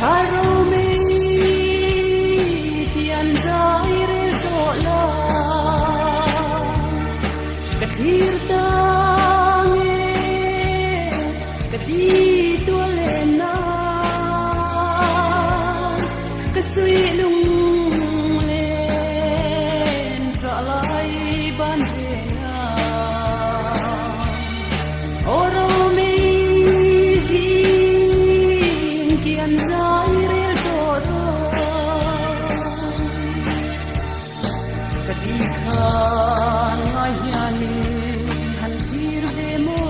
Harome tian zai re sola kathir tange kadi tualena kasui lung len tralai bandena orome zin kian zai re sola kadi khan ngayanin han thir ve mo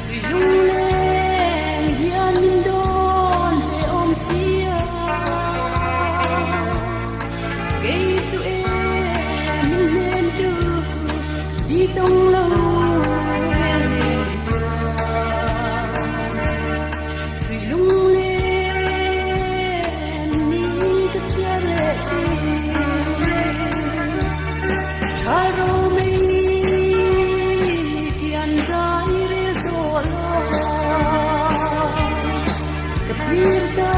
silung len hian min don ve om sia gei chu e min nen du đi tông lâu silung len ni ka chia re chi Harome tian zai re sola kathir ta